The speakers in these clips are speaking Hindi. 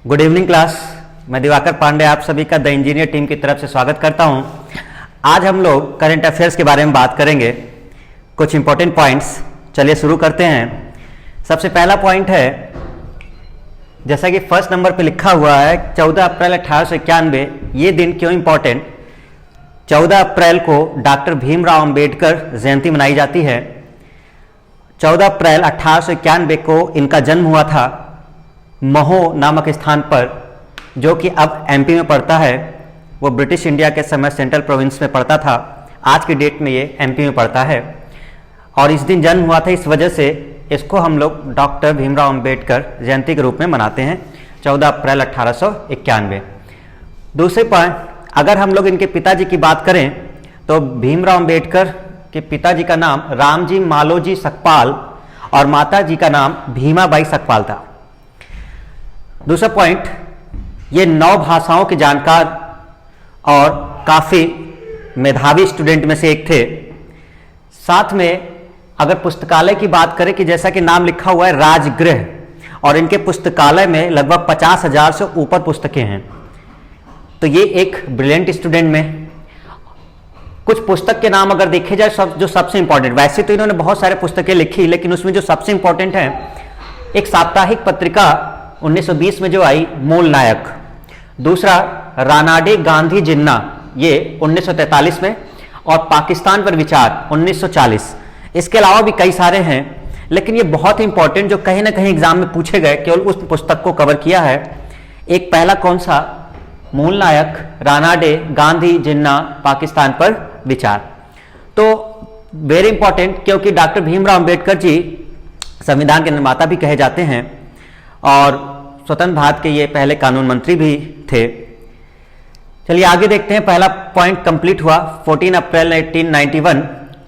Good evening class. मैं दिवाकर पांडे आप सभी का द इंजीनियर टीम की तरफ से स्वागत करता हूं। आज हम लोग करंट अफेयर्स के बारे में बात करेंगे, कुछ इंपॉर्टेंट पॉइंट्स। चलिए शुरू करते हैं। सबसे पहला पॉइंट है, जैसा कि फर्स्ट नंबर पे लिखा हुआ है 14 अप्रैल 1891। ये दिन क्यों इंपॉर्टेंट? 14 अप्रैल को डॉक्टर भीमराव अंबेडकर जयंती मनाई जाती है। 14 अप्रैल 1891 को इनका जन्म हुआ था महो नामक स्थान पर, जो कि अब एमपी में पड़ता है। वो ब्रिटिश इंडिया के समय सेंट्रल प्रोविंस में पड़ता था। आज की डेट में ये एमपी में पड़ता है और इस दिन जन्म हुआ था, इस वजह से इसको हम लोग डॉक्टर भीमराव अंबेडकर जयंती के रूप में मनाते हैं 14 अप्रैल 1891। दूसरे पॉइंट, अगर हम लोग इनके पिताजी की बात करें तो भीमराव अंबेडकर के पिताजी का नाम रामजी मालोजी सकपाल और माताजी का नाम भीमाबाई सकपाल था। दूसरा पॉइंट, ये 9 भाषाओं के जानकार और काफी मेधावी स्टूडेंट में से एक थे। साथ में अगर पुस्तकालय की बात करें कि जैसा कि नाम लिखा हुआ है राजगृह, और इनके पुस्तकालय में लगभग 50,000 से ऊपर पुस्तकें हैं। तो ये एक ब्रिलियंट स्टूडेंट में कुछ पुस्तक के नाम अगर देखे जाए, जो सबसे इंपॉर्टेंट, वैसे तो इन्होंने बहुत सारे पुस्तकें लिखी, लेकिन उसमें जो सबसे इंपॉर्टेंट है, एक साप्ताहिक पत्रिका 1920 में जो आई मूल नायक। दूसरा रानाडे गांधी जिन्ना, ये 1943 में, और पाकिस्तान पर विचार 1940। इसके अलावा भी कई सारे हैं, लेकिन ये बहुत ही इंपॉर्टेंट जो कहीं ना कहीं एग्जाम में पूछे गए, केवल उस पुस्तक को कवर किया है। एक पहला कौन सा? मूल नायक, रानाडे गांधी जिन्ना, पाकिस्तान पर विचार। तो वेरी इंपॉर्टेंट, क्योंकि डॉक्टर भीमराव अंबेडकर जी संविधान के निर्माता भी कहे जाते हैं और स्वतंत्र भारत के ये पहले कानून मंत्री भी थे। चलिए आगे देखते हैं। पहला पॉइंट कंप्लीट हुआ 14 अप्रैल 1891।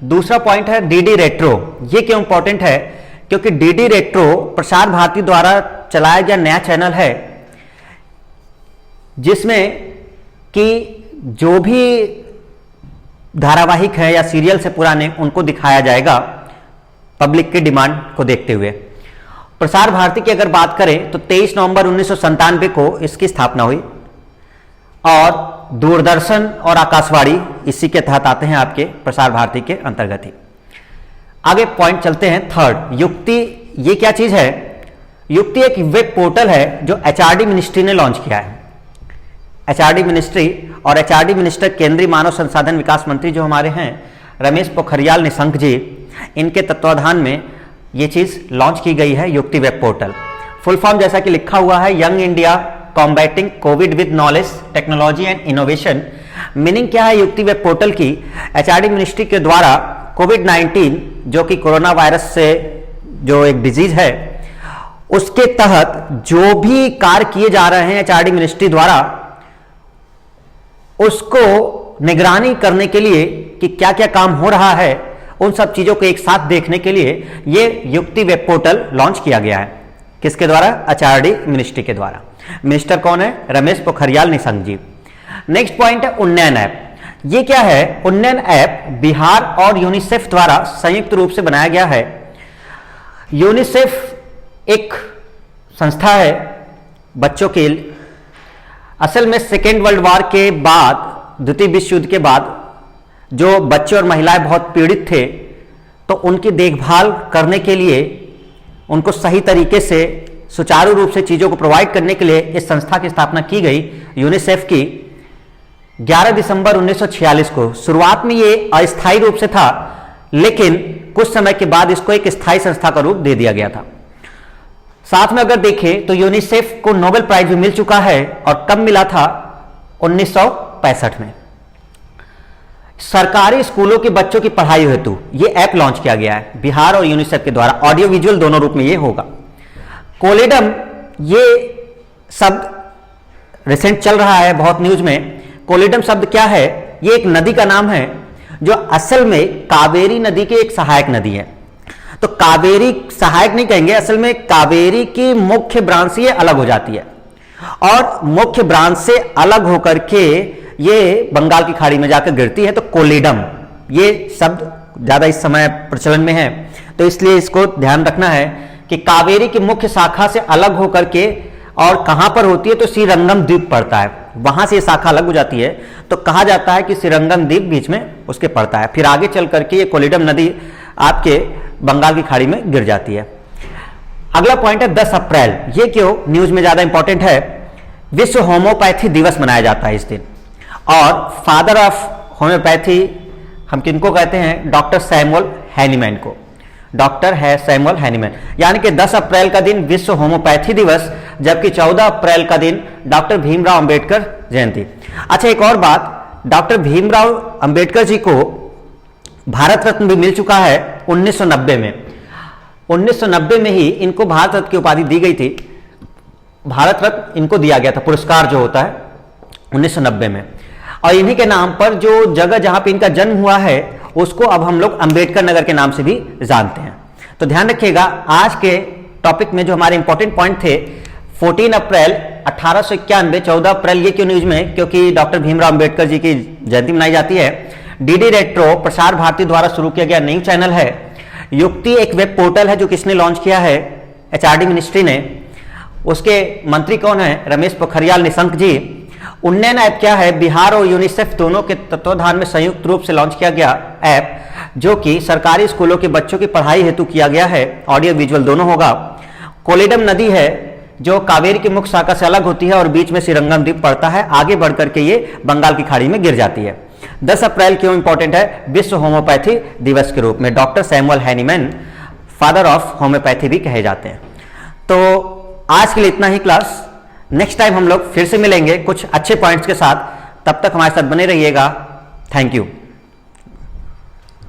दूसरा पॉइंट है डीडी रेट्रो। ये क्यों इंपॉर्टेंट है? क्योंकि डीडी रेट्रो प्रसार भारती द्वारा चलाया गया नया चैनल है, जिसमें कि जो भी धारावाहिक है या सीरियल से पुराने, उनको दिखाया जाएगा पब्लिक की डिमांड को देखते हुए। प्रसार भारती की अगर बात करें तो 23 नवंबर 1997 को इसकी स्थापना हुई और दूरदर्शन और आकाशवाणी इसी के तहत आते हैं, आपके प्रसार भारती के अंतर्गत ही। आगे पॉइंट चलते हैं थर्ड, युक्ति। ये क्या चीज है? युक्ति एक वेब पोर्टल है जो एचआरडी मिनिस्ट्री ने लॉन्च किया है। एचआरडी मिनिस्ट्री और एचआरडी मिनिस्टर केंद्रीय मानव संसाधन विकास मंत्री जो हमारे हैं रमेश पोखरियाल निशंक जी, इनके तत्वाधान में ये चीज लॉन्च की गई है, युक्ति वेब पोर्टल। फुल फॉर्म जैसा कि लिखा हुआ है, young India combating Covid with knowledge technology and innovation. Meaning क्या है युक्ति वेब पोर्टल की? एचआरडी मिनिस्ट्री के द्वारा कोविड-19 जो कि कोरोना वायरस से जो एक डिजीज है, उसके तहत जो भी कार्य किए जा रहे हैं एचआरडी मिनिस्ट्री द्वारा, उसको निगरानी करने के लिए कि क्या क्या काम हो रहा है, उन सब चीजों को एक साथ देखने के लिए ये युक्ति वेब पोर्टल लॉन्च किया गया है। किसके द्वारा? एचआरडी मिनिस्ट्री के द्वारा। मिनिस्टर कौन है? रमेश पोखरियाल निशंक जी। नेक्स्ट पॉइंट है उन्नयन ऐप। ये क्या है? उन्नयन ऐप बिहार और यूनिसेफ द्वारा संयुक्त रूप से बनाया गया है। यूनिसेफ एक संस्था है बच्चों के लिए। असल में सेकेंड वर्ल्ड वॉर के बाद, द्वितीय विश्व युद्ध के बाद, जो बच्चे और महिलाएं बहुत पीड़ित थे, तो उनकी देखभाल करने के लिए, उनको सही तरीके से सुचारू रूप से चीजों को प्रोवाइड करने के लिए इस संस्था की स्थापना की गई, यूनिसेफ की, 11 दिसंबर 1946 को। शुरुआत में ये अस्थायी रूप से था, लेकिन कुछ समय के बाद इसको एक स्थायी संस्था का रूप दे दिया गया था। साथ में अगर देखें तो यूनिसेफ को नोबेल प्राइज भी मिल चुका है, और कब मिला था? 1965 में। सरकारी स्कूलों के बच्चों की पढ़ाई हेतु ये ऐप लॉन्च किया गया है बिहार और यूनिसेफ के द्वारा। ऑडियो विजुअल दोनों रूप में ये होगा। कोलेडम, ये शब्द रिसेंट चल रहा है बहुत न्यूज में। कोलेडम शब्द क्या है? ये एक नदी का नाम है जो असल में कावेरी नदी की एक सहायक नदी है। तो कावेरी सहायक नहीं कहेंगे, असल में कावेरी की मुख्य ब्रांच से ये अलग हो जाती है, और मुख्य ब्रांच से अलग होकर के ये बंगाल की खाड़ी में जाकर गिरती है। तो कोलेडम ये शब्द ज्यादा इस समय प्रचलन में है, तो इसलिए इसको ध्यान रखना है कि कावेरी की मुख्य शाखा से अलग होकर के और कहां पर होती है, तो श्रीरंगम द्वीप पड़ता है, वहां से ये शाखा अलग हो जाती है, तो कहा जाता है कि श्रीरंगम द्वीप बीच में उसके पड़ता है। फिर आगे चल करके ये कोलिडम नदी आपके बंगाल की खाड़ी में गिर जाती है। अगला पॉइंट है 10 अप्रैल। ये क्यों न्यूज में ज्यादा इंपॉर्टेंट है? विश्व होम्योपैथी दिवस मनाया जाता है इस दिन। और फादर ऑफ होम्योपैथी हम किनको कहते हैं? डॉक्टर सैमुअल हैनीमैन को। डॉक्टर है सैमुअल हैनीमैन। यानी कि 10 अप्रैल का दिन विश्व होम्योपैथी दिवस, जबकि 14 अप्रैल का दिन डॉक्टर भीमराव अंबेडकर जयंती। अच्छा, एक और बात, डॉक्टर भीमराव अंबेडकर जी को भारत रत्न भी मिल चुका है 1990 में। 1990 में ही इनको भारत रत्न की उपाधि दी गई थी। भारत रत्न इनको दिया गया था, पुरस्कार जो होता है 1990 में। और इन्हीं के नाम पर जो जगह जहां पे इनका जन्म हुआ है उसको अब हम लोग अंबेडकर नगर के नाम से भी जानते हैं। तो ध्यान रखिएगा, आज के टॉपिक में जो हमारे इंपॉर्टेंट पॉइंट थे, 14 अप्रैल 1891, 14 अप्रैल ये क्यों न्यूज में? क्योंकि डॉक्टर भीमराव अंबेडकर जी की जयंती मनाई जाती है। डीडी रेट्रो प्रसार भारती द्वारा शुरू किया गया न्यूज चैनल है। युक्ति एक वेब पोर्टल है जो किसने लॉन्च किया है? एचआरडी मिनिस्ट्री ने। उसके मंत्री कौन है? रमेश पोखरियाल निशंक जी। उन्नयन ऐप क्या है? बिहार और यूनिसेफ दोनों के तत्वाधान में संयुक्त रूप से लॉन्च किया गया ऐप, जो कि सरकारी स्कूलों के बच्चों की पढ़ाई हेतु किया गया है। ऑडियो विजुअल दोनों होगा। कोलिडम नदी है जो कावेरी की मुख्य शाखा से अलग होती है और बीच में श्रीरंगम द्वीप पड़ता है, आगे बढ़कर के ये बंगाल की खाड़ी में गिर जाती है। 10 अप्रैल क्यों इंपॉर्टेंट है? विश्व होम्योपैथी दिवस के रूप में doctor Samuel Hahnemann father of homeopathy भी कहे जाते हैं। तो आज के लिए इतना ही क्लास। नेक्स्ट टाइम हम लोग फिर से मिलेंगे कुछ अच्छे पॉइंट्स के साथ। तब तक हमारे साथ बने रहिएगा। Thank you.